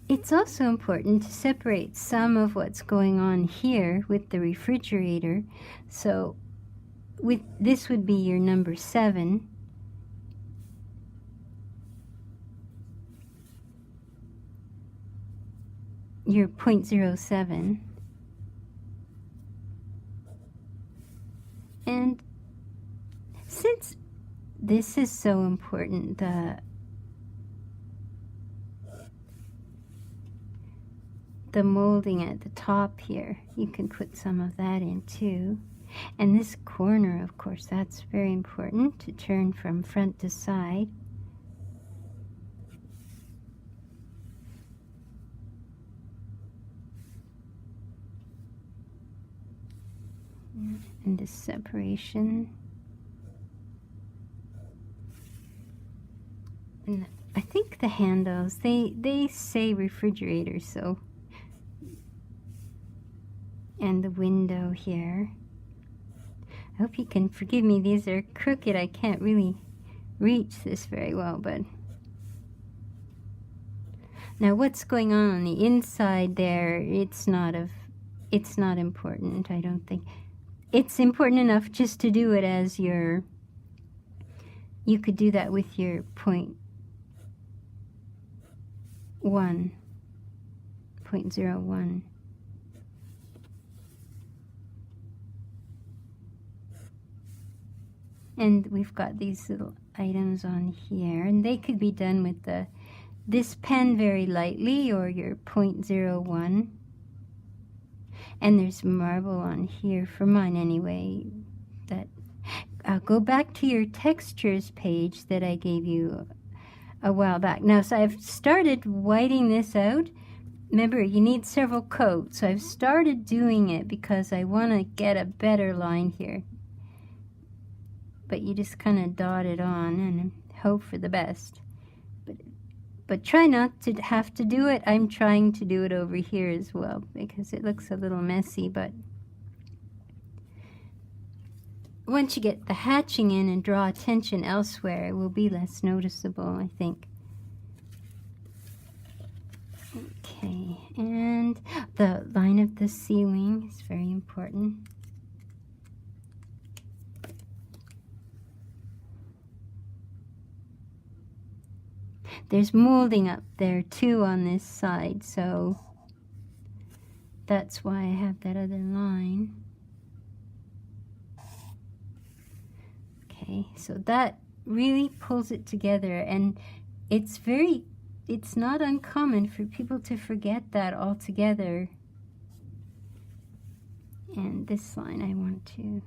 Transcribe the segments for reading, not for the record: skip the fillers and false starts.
it's also important to separate some of what's going on here with the refrigerator. So with this would be your number 7. Your 0.07. And since this is so important, the molding at the top here, you can put some of that in too. And this corner, of course, that's very important to turn from front to side. And this separation. And I think the handles, they say refrigerator, so. And the window here. I hope you can forgive me, these are crooked. I can't really reach this very well, but. Now what's going on the inside there, it's not important, I don't think. It's important enough just to do it as your, you could do that with your 0.01. And we've got these little items on here, and they could be done with this pen very lightly, or your 0.01. And there's marble on here, for mine anyway. That go back to your textures page that I gave you a while back. Now, so I've started whiting this out. Remember, you need several coats. So I've started doing it because I want to get a better line here. But you just kind of dot it on and hope for the best. But try not to have to do it. I'm trying to do it over here as well because it looks a little messy, but once you get the hatching in and draw attention elsewhere, it will be less noticeable, I think. Okay, and the line of the ceiling is very important. There's molding up there too on this side, so that's why I have that other line. Okay, so that really pulls it together, and it's not uncommon for people to forget that altogether. And this line I want to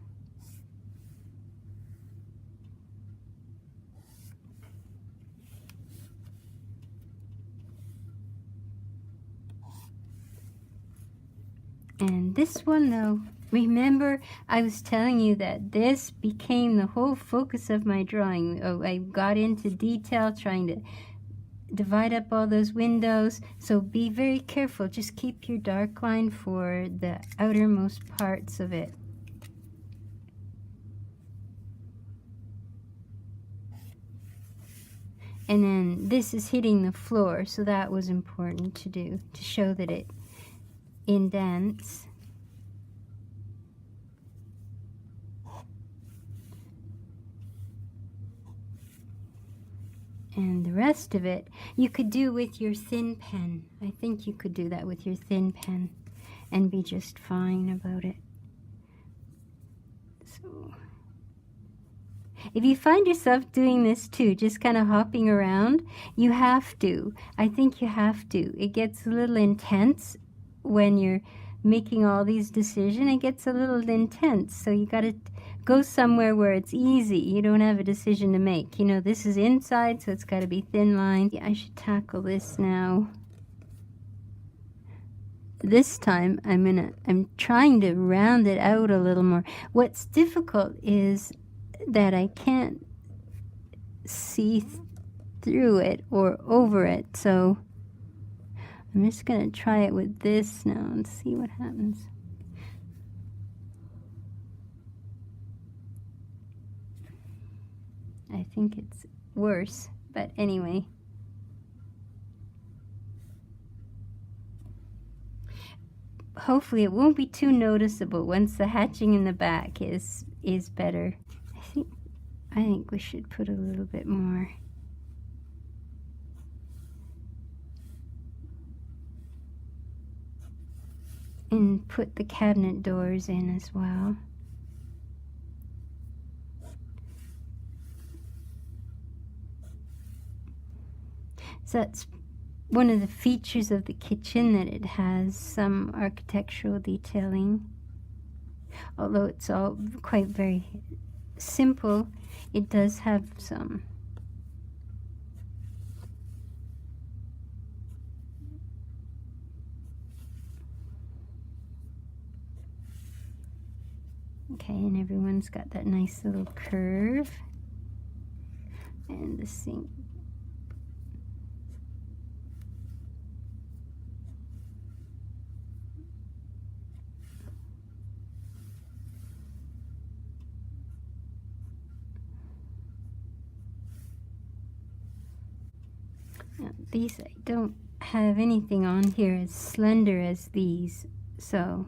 and this one though, remember I was telling you that this became the whole focus of my drawing. Oh, I got into detail trying to divide up all those windows, so be very careful. Just keep your dark line for the outermost parts of it. And then this is hitting the floor, so that was important to do, to show that it indents. And the rest of it you could do with your thin pen. I think you could do that with your thin pen and be just fine about it. So if you find yourself doing this too, just kind of hopping around, you have to. I think you have to. It gets a little intense when you're making all these decisions. It gets a little intense, so you got to go somewhere where it's easy. You don't have a decision to make. You know, this is inside, so it's got to be thin lines. I should tackle this now. This time I'm trying to round it out a little more. What's difficult is that I can't see through it or over it, so I'm just going to try it with this now and see what happens. I think it's worse, but anyway. hopefully it won't be too noticeable once the hatching in the back is better. I think we should put a little bit more. And put the cabinet doors in as well. So that's one of the features of the kitchen, that it has some architectural detailing. Although it's all quite very simple, it does have some. Okay, and everyone's got that nice little curve. And the sink. Now, these, I don't have anything on here as slender as these, so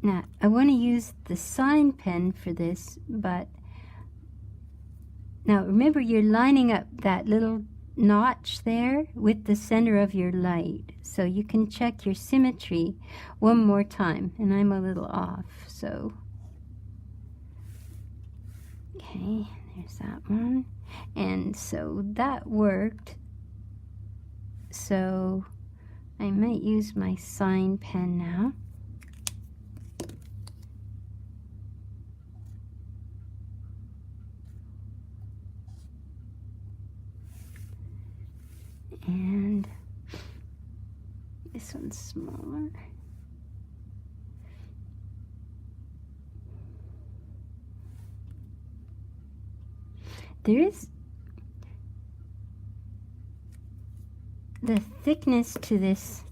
now, I want to use the sign pen for this, but now remember, you're lining up that little notch there with the center of your light, so you can check your symmetry one more time, and I'm a little off, so okay, there's that one. And so that worked, so I might use my sign pen now. And this one's smaller. There is the thickness to this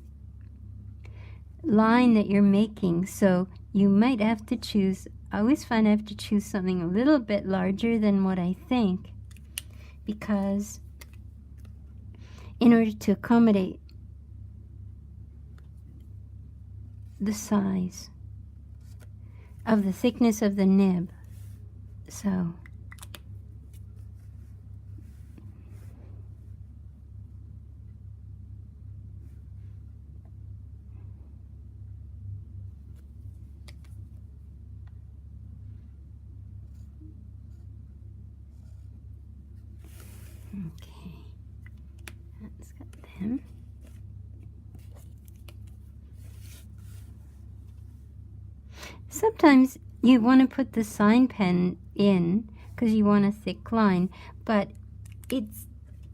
line that you're making, so you might have to choose. I always find I have to choose something a little bit larger than what I think, because in order to accommodate the size of the thickness of the nib. So okay, that's got them. Sometimes you want to put the sign pen in because you want a thick line, but it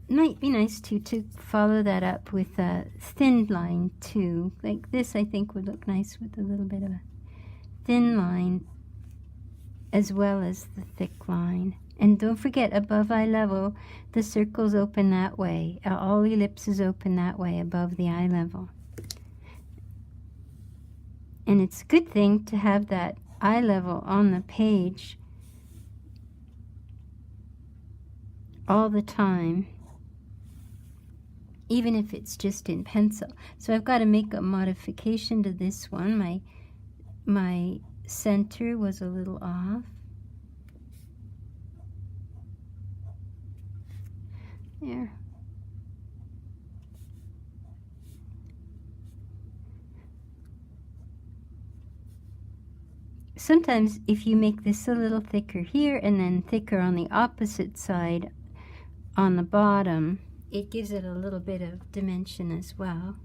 might be nice to follow that up with a thin line too. Like this, I think would look nice with a little bit of a thin line as well as the thick line. And don't forget, above eye level, the circles open that way. All ellipses open that way above the eye level. And it's a good thing to have that eye level on the page all the time, even if it's just in pencil. So I've got to make a modification to this one. My center was a little off. There. Sometimes if you make this a little thicker here and then thicker on the opposite side on the bottom, it gives it a little bit of dimension as well.